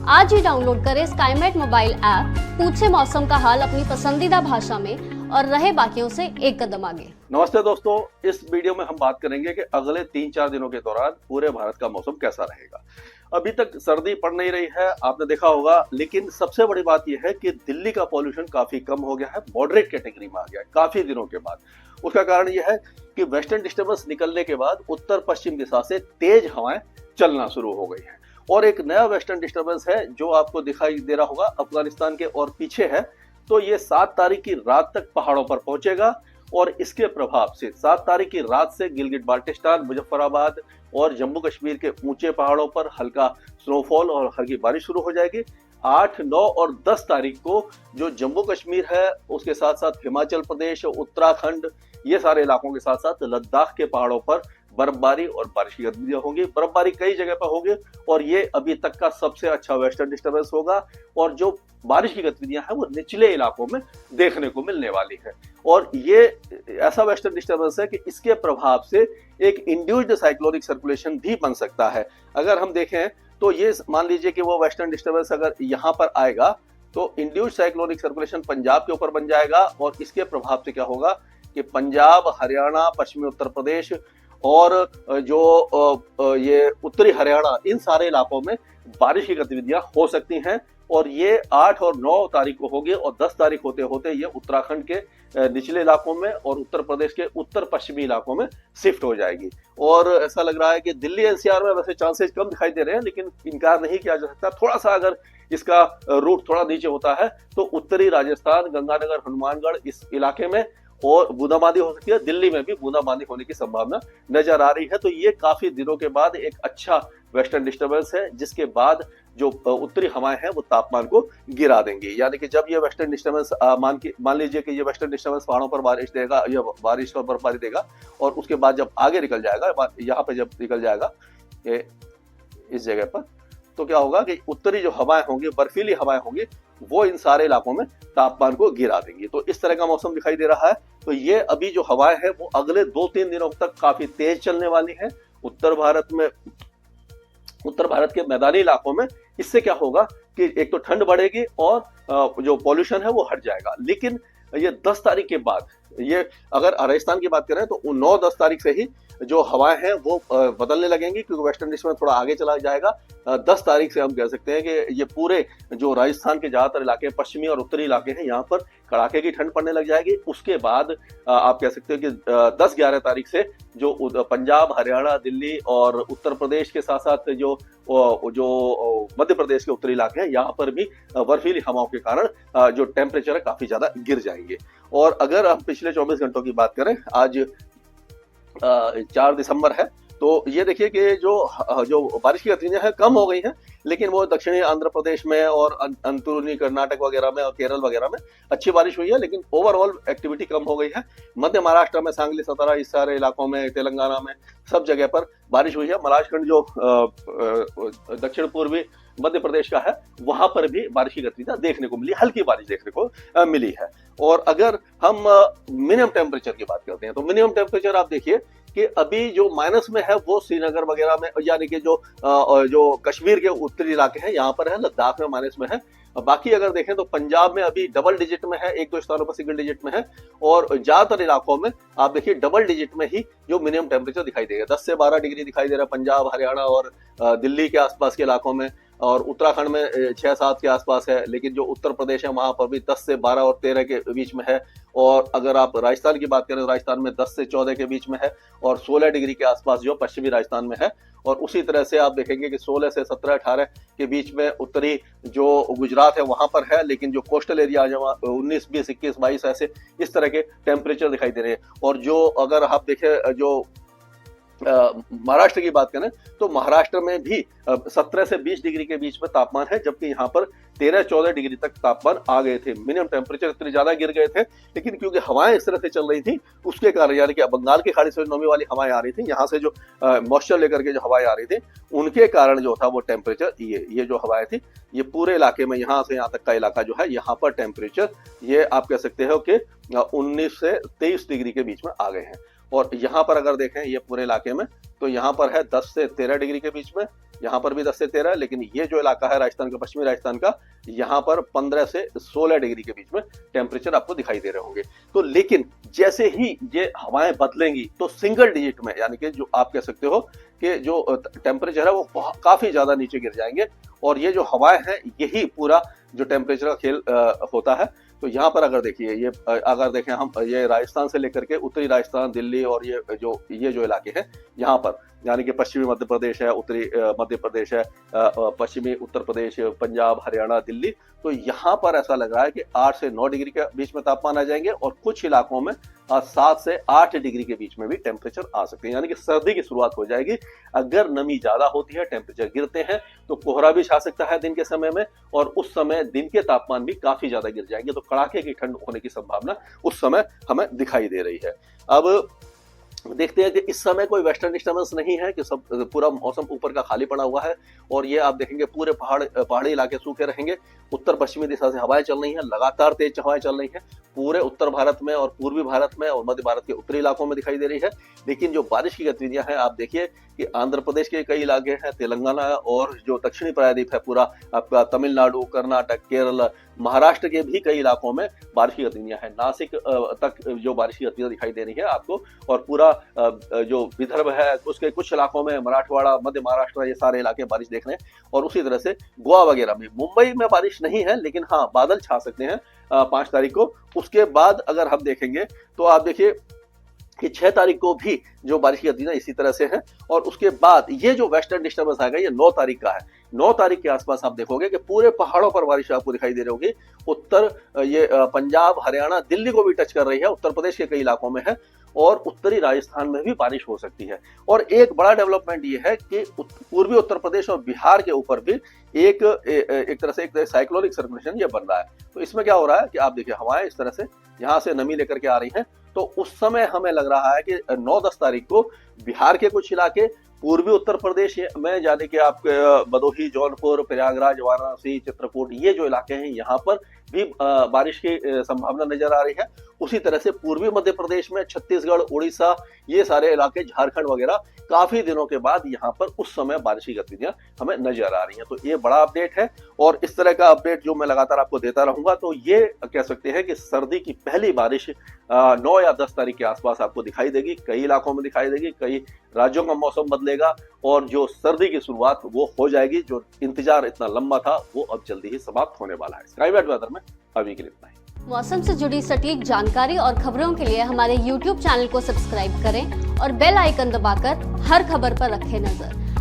आज ही डाउनलोड करें Skymet mobile app, पूछे मौसम का हाल अपनी पसंदीदा भाषा में और रहे बाकियों से एक कदम आगे। नमस्ते दोस्तों, इस वीडियो में हम बात करेंगे कि अगले 3-4 दिनों के दौरान पूरे भारत का मौसम कैसा रहेगा। अभी तक सर्दी पड़ नहीं रही है, आपने देखा होगा, लेकिन सबसे बड़ी बात यह है कि दिल्ली का पॉल्यूशन काफी कम हो गया है, मॉडरेट कैटेगरी में आ गया है काफी दिनों के बाद। उसका कारण यह है कि वेस्टर्न डिस्टर्बेंस निकलने के बाद उत्तर पश्चिम दिशा से तेज हवाएं चलना शुरू हो गई है और एक नया वेस्टर्न डिस्टर्बेंस है जो आपको दिखाई दे रहा होगा, अफगानिस्तान के और पीछे है। तो ये 7 तारीख की रात तक पहाड़ों पर पहुंचेगा और इसके प्रभाव से 7 तारीख की रात से गिलगित बाल्टिस्तान, मुजफ्फराबाद और जम्मू कश्मीर के ऊंचे पहाड़ों पर हल्का स्नोफॉल और हल्की बारिश शुरू हो जाएगी। 8, 9 और 10 तारीख को जो जम्मू कश्मीर है, उसके साथ साथ हिमाचल प्रदेश, उत्तराखंड, ये सारे इलाकों के साथ साथ लद्दाख के पहाड़ों पर बर्फबारी और बारिश की गतिविधियां होंगी। बर्फबारी कई जगह पर होगी और ये अभी तक का सबसे अच्छा वेस्टर्न डिस्टर्बेंस होगा और जो बारिश की गतिविधियां हैं वो निचले इलाकों में देखने को मिलने वाली है। और ये ऐसा वेस्टर्न डिस्टर्बेंस है कि इसके प्रभाव से एक इंड्यूस्ड साइक्लोनिक सर्कुलेशन भी बन सकता है। अगर हम देखें तो ये मान लीजिए कि वो वेस्टर्न डिस्टर्बेंस अगर यहाँ पर आएगा तो इंड्यूस्ड साइक्लोनिक सर्कुलेशन पंजाब के ऊपर बन जाएगा और इसके प्रभाव से क्या होगा कि पंजाब, हरियाणा, पश्चिमी उत्तर प्रदेश और जो ये उत्तरी हरियाणा, इन सारे इलाकों में बारिश की गतिविधियां हो सकती हैं और ये 8 और 9 तारीख को होगी और 10 तारीख होते होते ये उत्तराखंड के निचले इलाकों में और उत्तर प्रदेश के उत्तर पश्चिमी इलाकों में शिफ्ट हो जाएगी। और ऐसा लग रहा है कि दिल्ली एनसीआर में वैसे चांसेस कम दिखाई दे रहे हैं, लेकिन इनकार नहीं किया जा सकता। थोड़ा सा अगर इसका रूट थोड़ा नीचे होता है तो उत्तरी राजस्थान, गंगानगर, हनुमानगढ़, इस इलाके में और बूंदाबांदी हो सकती है। दिल्ली में भी बूंदाबांदी होने की संभावना नजर आ रही है। तो ये काफी दिनों के बाद एक अच्छा वेस्टर्न डिस्टर्बेंस है जिसके बाद जो उत्तरी हवाएं हैं वो तापमान को गिरा देंगी। यानी कि जब ये वेस्टर्न डिस्टर्बेंस मान लीजिए कि ये वेस्टर्न डिस्टर्बेंस पहाड़ों पर बारिश देगा, या बारिश और बर्फबारी देगा और उसके बाद जब आगे निकल जाएगा, यहाँ पे जब निकल जाएगा इस जगह पर, तो क्या होगा कि उत्तरी जो हवाएं होंगी, बर्फीली हवाएं होंगी, वो इन सारे इलाकों में तापमान को गिरा देंगी। तो इस तरह का मौसम दिखाई दे रहा है। तो ये अभी जो हवाएं हैं वो अगले 2-3 दिनों तक काफी तेज चलने वाली है उत्तर भारत के मैदानी इलाकों में। इससे क्या होगा कि एक तो ठंड बढ़ेगी और जो पॉल्यूशन है वो हट जाएगा। लेकिन ये 10 तारीख के बाद, ये अगर राजस्थान की बात करें तो 9-10 तारीख से ही जो हवाएं हैं वो बदलने लगेंगी क्योंकि वेस्टर्न डिस्टर्बेंस थोड़ा आगे चला जाएगा। 10 तारीख से हम कह सकते हैं कि ये पूरे जो राजस्थान के ज्यादातर इलाके, पश्चिमी और उत्तरी इलाके हैं, यहाँ पर कड़ाके की ठंड पड़ने लग जाएगी। उसके बाद आप कह सकते हैं कि 10-11 तारीख से जो पंजाब, हरियाणा, दिल्ली और उत्तर प्रदेश के साथ साथ जो मध्य प्रदेश के उत्तरी इलाके हैं, यहाँ पर भी बर्फीली हवाओं के कारण जो टेम्परेचर है काफी ज्यादा गिर जाएंगे। और अगर हम पिछले 24 घंटों की बात करें, आज 4 दिसंबर है, तो ये देखिए कि जो बारिश की गतिविधियां हैं कम हो गई हैं, लेकिन वो दक्षिणी आंध्र प्रदेश में और अंदरूनी कर्नाटक वगैरह में और केरल वगैरह में अच्छी बारिश हुई है, लेकिन ओवरऑल एक्टिविटी कम हो गई है। मध्य महाराष्ट्र में, सांगली, सतारा, इस सारे इलाकों में, तेलंगाना में, सब जगह पर बारिश हुई है। महाराष्ट्र जो दक्षिण पूर्वी मध्य प्रदेश का है, वहां पर भी बारिश की गतिविधियां देखने को मिली, हल्की बारिश देखने को मिली है। और अगर हम मिनिमम टेम्परेचर की बात करते हैं तो मिनिमम टेम्परेचर आप देखिए कि अभी जो माइनस में है वो श्रीनगर वगैरह में, यानी कि जो कश्मीर के उत्तरी इलाके हैं यहाँ पर है, लद्दाख में माइनस में है। बाकी अगर देखें तो पंजाब में अभी डबल डिजिट में है, 1-2 स्थानों पर सिंगल डिजिट में है और ज्यादातर इलाकों में आप देखिए डबल डिजिट में ही जो मिनिमम टेम्परेचर दिखाई देगा। 10 से 12 डिग्री दिखाई दे रहा है पंजाब, हरियाणा और दिल्ली के आसपास के इलाकों में, और उत्तराखंड में 6-7 के आसपास है। लेकिन जो उत्तर प्रदेश है वहां पर भी 10 से 12 और 13 के बीच में है। और अगर आप राजस्थान की बात करें तो राजस्थान में 10 से 14 के बीच में है और 16 डिग्री के आसपास जो पश्चिमी राजस्थान में है। और उसी तरह से आप देखेंगे कि 16 से 17-18 के बीच में उत्तरी जो गुजरात है वहां पर है, लेकिन जो कोस्टल एरिया है 19, 20, 21, 22 ऐसे इस तरह के टेम्परेचर दिखाई दे रहे हैं। और जो अगर आप देखें जो महाराष्ट्र की बात करें तो महाराष्ट्र में भी 17 से 20 डिग्री के बीच में तापमान है, जबकि यहाँ पर 13-14 डिग्री तक तापमान आ गए थे। मिनिमम टेम्परेचर इतने ज्यादा गिर गए थे, लेकिन क्योंकि हवाएं इस तरह से चल रही थी उसके कारण, यानी कि बंगाल की खाड़ी से नमी वाली हवाएं आ रही थी, यहाँ से जो मॉइस्चर लेकर के जो हवाएं आ रही थी उनके कारण जो था वो टेम्परेचर, ये जो हवाएं थी ये पूरे इलाके में, यहाँ से यहाँ तक का इलाका जो है, यहाँ पर टेम्परेचर ये आप कह सकते हो कि 19 से 23 डिग्री के बीच में आ गए हैं। और यहाँ पर अगर देखें ये पूरे इलाके में तो यहाँ पर है 10 से 13 डिग्री के बीच में, यहाँ पर भी 10 से 13, लेकिन ये जो इलाका है राजस्थान का, पश्चिमी राजस्थान का, यहाँ पर 15 से 16 डिग्री के बीच में टेम्परेचर आपको दिखाई दे रहे होंगे। तो लेकिन जैसे ही ये हवाएं बदलेंगी तो सिंगल डिजिट में, यानी कि जो आप कह सकते हो कि जो टेम्परेचर है वो काफी ज्यादा नीचे गिर जाएंगे, और ये जो हवाएं हैं यही पूरा जो टेम्परेचर का खेल होता है। तो यहाँ पर अगर देखिए, ये अगर देखें हम, ये राजस्थान से लेकर के उत्तरी राजस्थान, दिल्ली और ये जो इलाके हैं यहाँ पर, यानी कि पश्चिमी मध्य प्रदेश है, उत्तरी मध्य प्रदेश है, पश्चिमी उत्तर प्रदेश, पंजाब, हरियाणा, दिल्ली, तो यहाँ पर ऐसा लग रहा है कि 8 से 9 डिग्री के बीच में तापमान आ जाएंगे, और कुछ इलाकों में 7 से 8 डिग्री के बीच में भी टेम्परेचर आ सकते हैं, यानी कि सर्दी की शुरुआत हो जाएगी। अगर नमी ज्यादा होती है, टेम्परेचर गिरते हैं, तो कोहरा भी छा सकता है दिन के समय में, और उस समय दिन के तापमान भी काफी ज्यादा गिर जाएंगे, तो कड़ाके की ठंड होने की संभावना उस समय हमें दिखाई दे रही है। अब देखते हैं कि इस समय कोई वेस्टर्न डिस्टर्बेंस नहीं है, कि सब पूरा मौसम ऊपर का खाली पड़ा हुआ है, और ये आप देखेंगे पूरे पहाड़ी इलाके सूखे रहेंगे। उत्तर पश्चिमी दिशा से हवाएं चल रही हैं, लगातार तेज हवाएं चल रही हैं, पूरे उत्तर भारत में और पूर्वी भारत में और मध्य भारत के उत्तरी इलाकों में दिखाई दे रही है। लेकिन जो बारिश की गतिविधियां हैं, आप देखिए कि आंध्र प्रदेश के कई इलाके हैं, तेलंगाना और जो दक्षिणी प्रायद्वीप है पूरा आपका, तमिलनाडु, कर्नाटक, केरल, महाराष्ट्र के भी कई इलाकों में बारिश की गतिविधियां हैं। नासिक तक जो बारिश की गतिविधियां दिखाई दे रही है आपको, और पूरा जो विदर्भ है उसके कुछ इलाकों में, मराठवाड़ा, मध्य महाराष्ट्र, ये सारे इलाके बारिश देख रहे हैं। और उसी तरह से गोवा वगैरह में, मुंबई में बारिश नहीं है, लेकिन हाँ बादल छा सकते हैं 5 तारीख को। उसके बाद अगर हम देखेंगे तो आप देखिए कि 6 तारीख को भी जो बारिश की गतिविधियां इसी तरह से हैं, और उसके बाद ये जो वेस्टर्न डिस्टर्बेंस आएगा ये 9 तारीख का है। 9 तारीख के आसपास आप देखोगे कि पूरे पहाड़ों पर बारिश आपको दिखाई दे रही होगी। उत्तर ये पंजाब, हरियाणा, दिल्ली को भी टच कर रही है, उत्तर प्रदेश के कई इलाकों में है, और उत्तरी राजस्थान में भी बारिश हो सकती है। और एक बड़ा डेवलपमेंट ये है कि पूर्वी उत्तर प्रदेश और बिहार के ऊपर भी एक तरह से एक साइक्लोनिक सर्कुलेशन ये बन रहा है। तो इसमें क्या हो रहा है कि आप देखिए हवाएं इस तरह से यहाँ से नमी लेकर के आ रही हैं, तो उस समय हमें लग रहा है कि 9-10 तारीख को बिहार के कुछ इलाके, पूर्वी उत्तर प्रदेश में यानी कि आपके भदोही, जौनपुर, प्रयागराज, वाराणसी, चित्रकूट, ये जो इलाके हैं यहाँ पर भी बारिश की संभावना नजर आ रही है। उसी तरह से पूर्वी मध्य प्रदेश में, छत्तीसगढ़, उड़ीसा, ये सारे इलाके, झारखंड वगैरह, काफी दिनों के बाद यहाँ पर उस समय बारिश की गतिविधियां हमें नजर आ रही हैं। तो ये बड़ा अपडेट है, और इस तरह का अपडेट जो मैं लगातार आपको देता रहूंगा। तो ये कह सकते हैं कि सर्दी की पहली बारिश 9 या 10 तारीख के आसपास आपको दिखाई देगी, कई इलाकों में दिखाई देगी, कई राज्यों का मौसम बदलेगा, और जो सर्दी की शुरुआत वो हो जाएगी। जो इंतजार इतना लंबा था वो अब जल्दी ही समाप्त होने वाला है। स्काईमेट वेदर में अभी के लिए इतना ही। मौसम से जुड़ी सटीक जानकारी और खबरों के लिए हमारे YouTube चैनल को सब्सक्राइब करें और बेल आइकन दबाकर हर खबर पर रखें नजर।